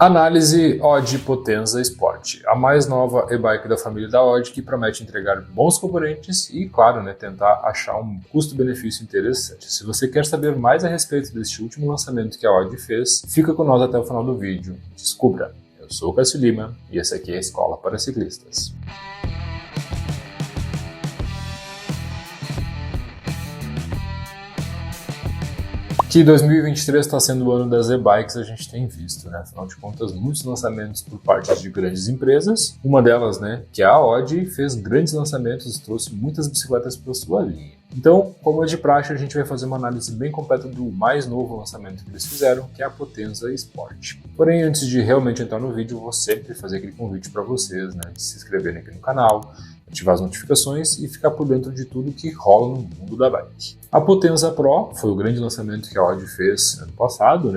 Análise Odd Potenza Sport, a mais nova e-bike da família da Odd, que promete entregar bons componentes e, claro, tentar achar um custo-benefício interessante. Se você quer saber mais a respeito deste último lançamento que a Odd fez, fica com nós até o final do vídeo. Descubra! Eu sou o Cássio Lima e essa aqui é a Escola para Ciclistas. Que 2023 está sendo o ano das e-bikes, a gente tem visto, afinal de contas, muitos lançamentos por parte de grandes empresas. Uma delas, que é a Odd, fez grandes lançamentos e trouxe muitas bicicletas para sua linha. Então, como é de praxe, a gente vai fazer uma análise bem completa do mais novo lançamento que eles fizeram, que é a Potenza Sport. Porém, antes de realmente entrar no vídeo, eu vou sempre fazer aquele convite para vocês, de se inscreverem aqui no canal, ativar as notificações e ficar por dentro de tudo que rola no mundo da bike. A Potenza Pro foi o grande lançamento que a Odd fez ano passado,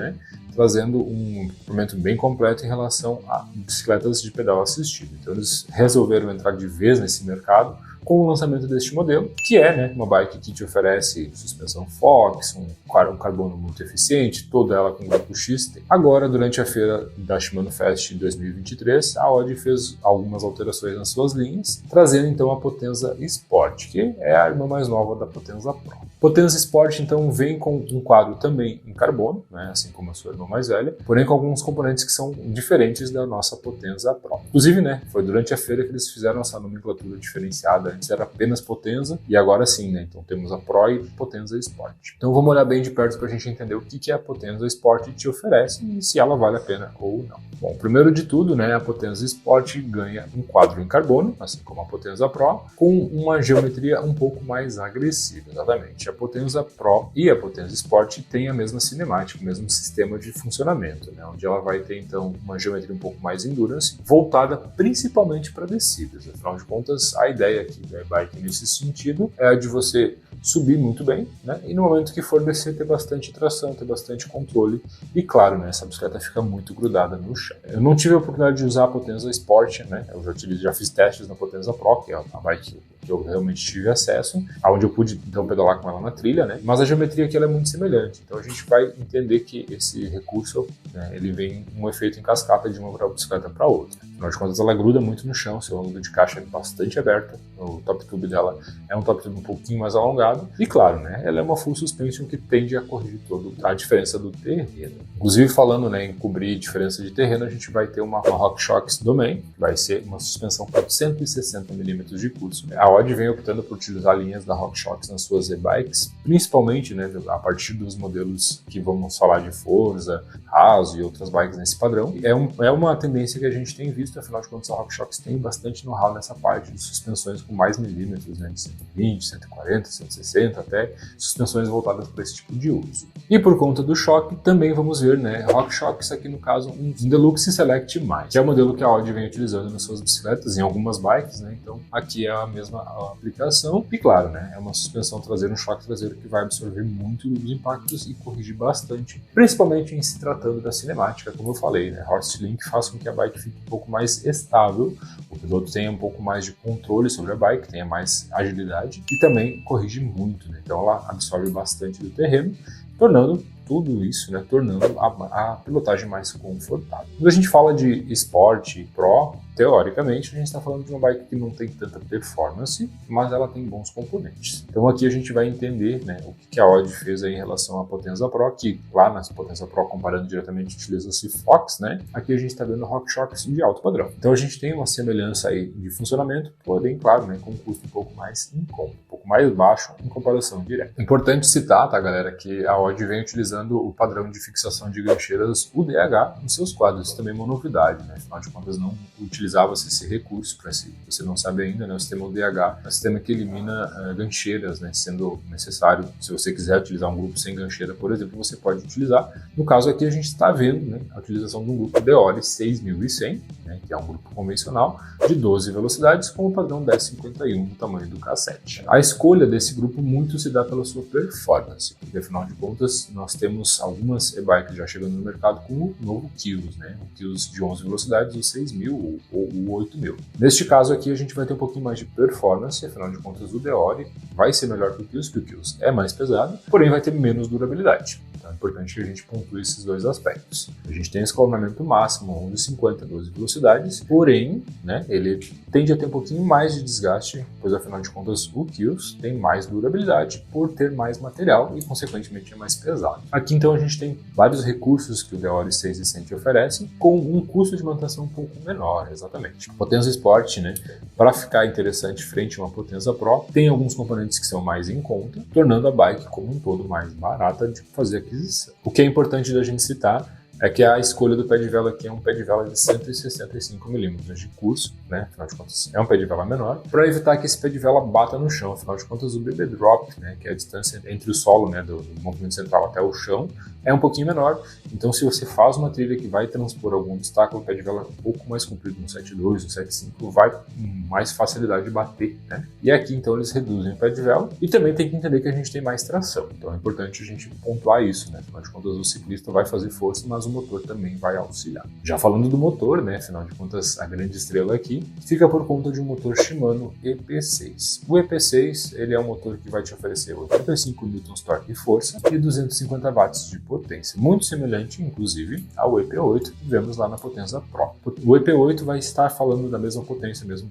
trazendo um equipamento bem completo em relação a bicicletas de pedal assistido. Então eles resolveram entrar de vez nesse mercado com o lançamento deste modelo, que é uma bike que te oferece suspensão Fox, um carbono muito eficiente, toda ela com grupo X. Agora, durante a feira da Shimano Fest em 2023, a Odd fez algumas alterações nas suas linhas, trazendo então a Potenza Sport, que é a irmã mais nova da Potenza Pro. Potenza Sport então vem com um quadro também em carbono, assim como a sua irmã mais velha, porém com alguns componentes que são diferentes da nossa Potenza Pro. Inclusive, foi durante a feira que eles fizeram essa nomenclatura diferenciada. Antes era apenas Potenza e agora sim, então temos a Pro e Potenza Sport. Então vamos olhar bem de perto para a gente entender o que a Potenza Sport te oferece e se ela vale a pena ou não. Bom, primeiro de tudo, a Potenza Sport ganha um quadro em carbono, assim como a Potenza Pro, com uma geometria um pouco mais agressiva, exatamente. A Potenza Pro e a Potenza Sport têm a mesma cinemática, o mesmo sistema de funcionamento, onde ela vai ter então uma geometria um pouco mais endurance, voltada principalmente para descidas. Afinal de contas, a ideia aqui da e-bike nesse sentido é a de você subir muito bem, e no momento que for descer ter bastante tração, ter bastante controle e claro, essa bicicleta fica muito grudada no chão. Eu não tive a oportunidade de usar a Potenza Sport, eu já fiz testes na Potenza Pro, que é a bike que eu realmente tive acesso, onde eu pude então pedalar com ela na trilha, mas a geometria aqui ela é muito semelhante, então a gente vai entender que esse recurso, ele vem um efeito em cascata de uma bicicleta para outra. Afinal de contas, ela gruda muito no chão, seu ângulo de caixa é bastante aberto, o top tube dela é um top tube um pouquinho mais alongado e claro, ela é uma full suspension que tende a corrigir toda a diferença do terreno. Inclusive falando em cobrir diferença de terreno, a gente vai ter uma RockShox Domain, que vai ser uma suspensão com 160 mm de curso. A Odd vem optando por utilizar linhas da RockShox nas suas e-bikes, principalmente a partir dos modelos que vamos falar de Forza, Raso e outras bikes nesse padrão. É uma tendência que a gente tem visto, afinal de contas a RockShox tem bastante know-how nessa parte de suspensões com mais milímetros, de 120, 140, 160 até, suspensões voltadas para esse tipo de uso. E por conta do choque, também vamos ver, RockShox aqui no caso um Deluxe Select+, que é o modelo que a Odd vem utilizando nas suas bicicletas, em algumas bikes, então aqui é a mesma aplicação e claro, é uma suspensão traseira, um choque traseiro que vai absorver muito dos impactos e corrigir bastante, principalmente em se tratando da cinemática, como eu falei, Horse Link faz com que a bike fique um pouco mais estável, o piloto tenha um pouco mais de controle sobre a bike, tenha mais agilidade e também corrige muito, então ela absorve bastante do terreno, tornando tudo isso, tornando a pilotagem mais confortável. Quando a gente fala de Sport Pro, teoricamente, a gente está falando de uma bike que não tem tanta performance, mas ela tem bons componentes. Então aqui a gente vai entender o que a Odd fez aí em relação à Potenza Pro, que lá na Potenza Pro, comparando diretamente, utiliza-se Fox, aqui a gente está vendo RockShox de alto padrão. Então a gente tem uma semelhança aí de funcionamento, porém, claro, com um custo um pouco mais em conta, um pouco mais baixo em comparação direta. Importante citar, tá, galera, que a Odd vem utilizando o padrão de fixação de gancheiras UDH nos seus quadros. Isso também é uma novidade, afinal de contas não utilizava-se esse recurso, para se você não sabe ainda, o sistema UDH é um sistema que elimina gancheiras, sendo necessário, se você quiser utilizar um grupo sem gancheira, por exemplo, você pode utilizar. No caso aqui a gente está vendo a utilização de um grupo Deore 6100, que é um grupo convencional, de 12 velocidades com o padrão 1051 no tamanho do K7. A escolha desse grupo muito se dá pela sua performance, porque afinal de contas nós temos algumas e-bikes já chegando no mercado com o novo Kills, o Kills de 11 velocidades, o 6000 ou o 8000. Neste caso aqui a gente vai ter um pouquinho mais de performance, afinal de contas o Deore vai ser melhor que o Kills é mais pesado, porém vai ter menos durabilidade. importante que a gente pontue esses dois aspectos. A gente tem escalonamento máximo 11,50, 12 velocidades, porém, né, ele tende a ter um pouquinho mais de desgaste, pois afinal de contas o Kills tem mais durabilidade por ter mais material e consequentemente é mais pesado. Aqui então a gente tem vários recursos que o Deore 6 e Senti oferece com um custo de manutenção um pouco menor, exatamente. Potenza Sport, né, para ficar interessante frente a uma Potenza Pro, tem alguns componentes que são mais em conta, tornando a bike como um todo mais barata de fazer aquisição. O que é importante da gente citar é que a escolha do pé de vela aqui é um pé de vela de 165 mm de curso, né? Afinal de contas é um pé de vela menor, para evitar que esse pé de vela bata no chão. Afinal de contas o BB Drop, né, que é a distância entre o solo, né, do movimento central até o chão, é um pouquinho menor. Então se você faz uma trilha que vai transpor algum obstáculo, o pé de vela um pouco mais comprido, um 7.2, um 7.5, vai com mais facilidade de bater, né? E aqui então eles reduzem o pé de vela e também tem que entender que a gente tem mais tração. Então é importante a gente pontuar isso, né? Afinal de contas o ciclista vai fazer força, mas o motor também vai auxiliar. Já falando do motor, né, afinal de contas a grande estrela aqui fica por conta de um motor Shimano EP6. O EP6 ele é um motor que vai te oferecer 85 Nm torque e força e 250 watts de potência, muito semelhante inclusive ao EP8 que vemos lá na Potenza Pro. O EP8 vai estar falando da mesma potência, mesmo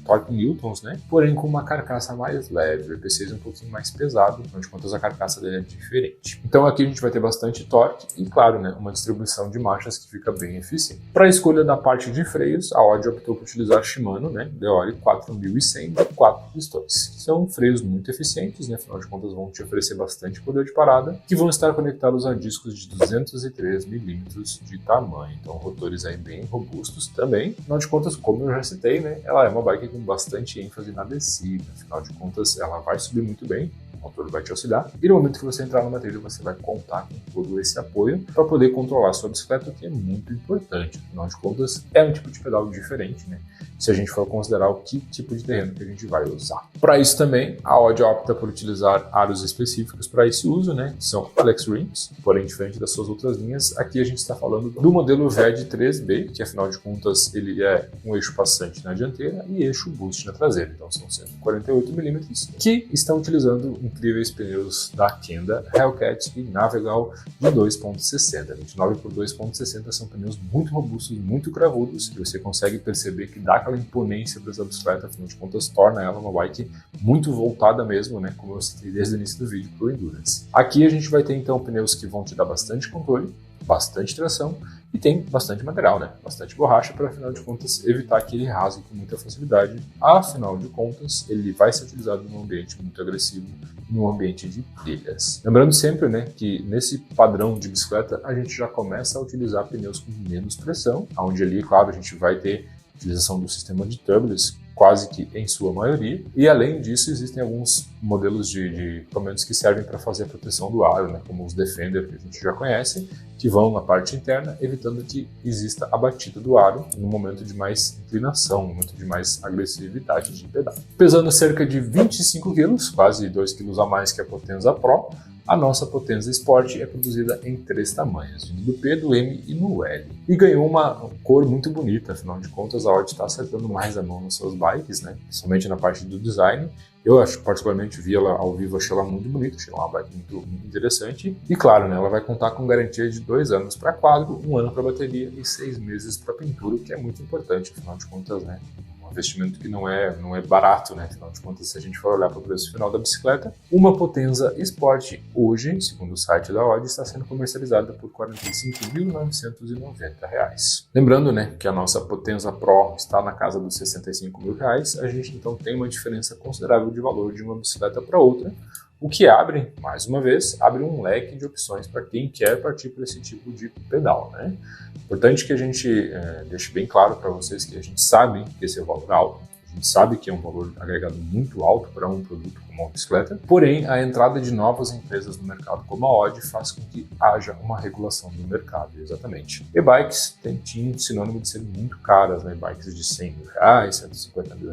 torque newtons, né, porém com uma carcaça mais leve. O EP6 é um pouquinho mais pesado, afinal de contas a carcaça dele é diferente. Então aqui a gente vai ter bastante torque e claro, né, uma distribuição de marchas que fica bem eficiente. Para a escolha da parte de freios, a Audi optou por utilizar a Shimano, né, Deore 4100 de 4 pistões. São freios muito eficientes, né, afinal de contas vão te oferecer bastante poder de parada, que vão estar conectados a discos de 203 mm de tamanho. Então rotores aí bem robustos também. Afinal de contas, como eu já citei, né, ela é uma bike com bastante ênfase na descida. Afinal de contas, ela vai subir muito bem, o motor vai te auxiliar, e no momento que você entrar numa trilha você vai contar com todo esse apoio para poder controlar a sua bicicleta, o que é muito importante. Afinal de contas, é um tipo de pedal diferente, né? Se a gente for considerar o que tipo de terreno que a gente vai usar. Para isso também, a Audi opta por utilizar aros específicos para esse uso, né? Que são Alex Rings, porém diferente das suas outras linhas. Aqui a gente está falando do modelo VED 3B, que afinal de contas ele é um eixo passante na dianteira e eixo boost na traseira. Então são 148 mm, que estão utilizando incríveis pneus da Kenda, Hellcat e Navegal de 2.60. 29 por 2.60 são pneus muito robustos, muito cravudos, que você consegue perceber que dá aquela imponência para essa bicicleta, afinal de contas torna ela uma bike muito voltada mesmo, né, como eu citei desde o início do vídeo, para o Endurance. Aqui a gente vai ter então pneus que vão te dar bastante controle, bastante tração e tem bastante material, né? Bastante borracha para, afinal de contas, evitar que ele rasgue com muita facilidade. Afinal de contas, ele vai ser utilizado num ambiente muito agressivo, num ambiente de trilhas. Lembrando sempre, né, que nesse padrão de bicicleta a gente já começa a utilizar pneus com menos pressão, onde ali, claro, a gente vai ter utilização do sistema de tubeless, quase que em sua maioria, e além disso existem alguns modelos de equipamentos que servem para fazer a proteção do aro, né, como os Defender que a gente já conhece, que vão na parte interna, evitando que exista a batida do aro no momento de mais inclinação, no momento de mais agressividade de pedal. Pesando cerca de 25 kg, quase 2 kg a mais que a Potenza Pro, a nossa Potenza Sport é produzida em 3 tamanhos, no P, do M e no L. E ganhou uma cor muito bonita, afinal de contas a Audi está acertando mais a mão nas suas bikes, né? Principalmente na parte do design. Eu acho, particularmente vi ela ao vivo, achei ela muito bonita, achei ela uma bike muito interessante. E claro, né, ela vai contar com garantia de 2 anos para quadro, 1 ano para bateria e 6 meses para pintura, o que é muito importante, afinal de contas, né? Um investimento que não é barato, né? Afinal de contas, se a gente for olhar para o preço final da bicicleta, uma Potenza Sport hoje, segundo o site da Audi, está sendo comercializada por R$ 45.990. Lembrando, né, que a nossa Potenza Pro está na casa dos R$ 65 mil, a gente então tem uma diferença considerável de valor de uma bicicleta para outra, o que abre, mais uma vez, abre um leque de opções para quem quer partir para esse tipo de pedal, né? Importante que a gente deixe bem claro para vocês que a gente sabe que esse é o valor alto, a gente sabe que é um valor agregado muito alto para um produto como uma bicicleta, porém a entrada de novas empresas no mercado como a Audi faz com que haja uma regulação do mercado, exatamente. E-bikes tinham sinônimo de ser muito caras, né? E-bikes de R$ 100 mil, R$ 150 mil,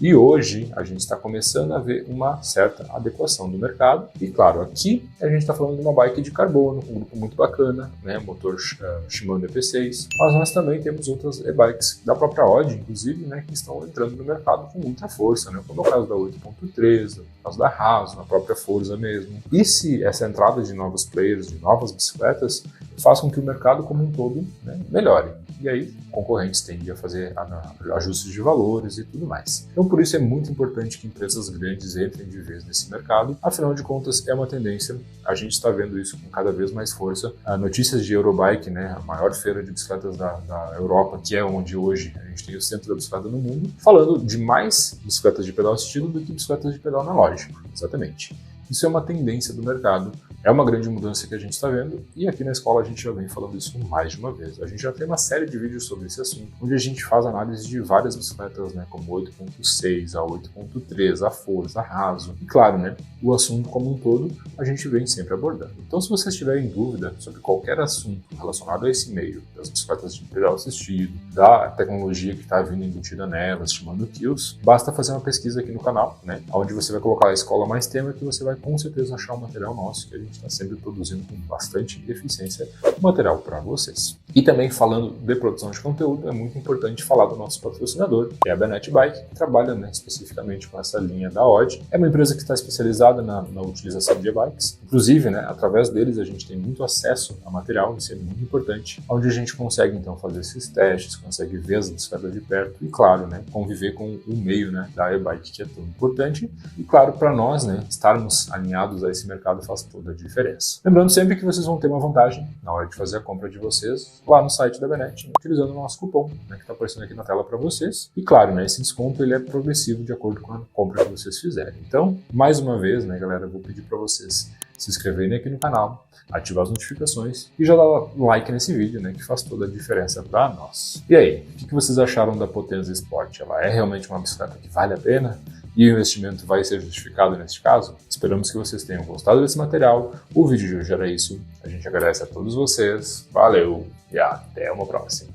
E hoje a gente está começando a ver uma certa adequação do mercado. E claro, aqui a gente está falando de uma bike de carbono, um grupo muito bacana, né? Motor Shimano EP6. Mas nós também temos outras e-bikes da própria Audi, inclusive, né? Que estão entrando no mercado com muita força, né? Como é o caso da 8.3, o caso da Haso, a própria Forza mesmo. E se essa entrada de novos players, de novas bicicletas, faz com que o mercado como um todo, né, melhore. E aí, concorrentes tendem a fazer ajustes de valores e tudo mais. Então, por isso é muito importante que empresas grandes entrem de vez nesse mercado. Afinal de contas, é uma tendência. A gente está vendo isso com cada vez mais força. Notícias de Eurobike, né, a maior feira de bicicletas da Europa, que é onde hoje a gente tem o centro da bicicleta no mundo, falando de mais bicicletas de pedal assistido do que bicicletas de pedal analógico. Exatamente. Isso é uma tendência do mercado, é uma grande mudança que a gente está vendo e aqui na escola a gente já vem falando isso mais de uma vez. A gente já tem uma série de vídeos sobre esse assunto, onde a gente faz análise de várias bicicletas, né, como 8.6, a 8.3, a Forza, a Haso. E claro, né, o assunto como um todo a gente vem sempre abordando. Então se vocês tiverem dúvida sobre qualquer assunto relacionado a esse meio, das bicicletas de pedal assistido, da tecnologia que está vindo embutida nelas, chamando Kills, basta fazer uma pesquisa aqui no canal, né, onde você vai colocar a escola mais tema que você vai com certeza achar um material nosso, que a gente está sempre produzindo com bastante eficiência material para vocês. E também falando de produção de conteúdo, é muito importante falar do nosso patrocinador, que é a Bennett Bike, que trabalha, né, especificamente com essa linha da Audi. É uma empresa que está especializada na utilização de e-bikes. Inclusive, né, através deles a gente tem muito acesso a material, isso é muito importante, onde a gente consegue então fazer esses testes, consegue ver as bicicletas de perto e, claro, né, conviver com o meio, né, da e-bike, que é tão importante. E claro, para nós, né, estarmos alinhados a esse mercado faz toda a diferença. Lembrando sempre que vocês vão ter uma vantagem na hora de fazer a compra de vocês lá no site da Bennett, utilizando o nosso cupom, né, que está aparecendo aqui na tela para vocês. E claro, né, esse desconto ele é progressivo de acordo com a compra que vocês fizerem. Então, mais uma vez, né, galera, eu vou pedir para vocês se inscreverem aqui no canal, ativar as notificações e já dar um like nesse vídeo, né, que faz toda a diferença para nós. E aí, o que vocês acharam da Potenza Sport? Ela é realmente uma bicicleta que vale a pena? E o investimento vai ser justificado neste caso? Esperamos que vocês tenham gostado desse material. O vídeo de hoje era isso. A gente agradece a todos vocês. Valeu e até uma próxima.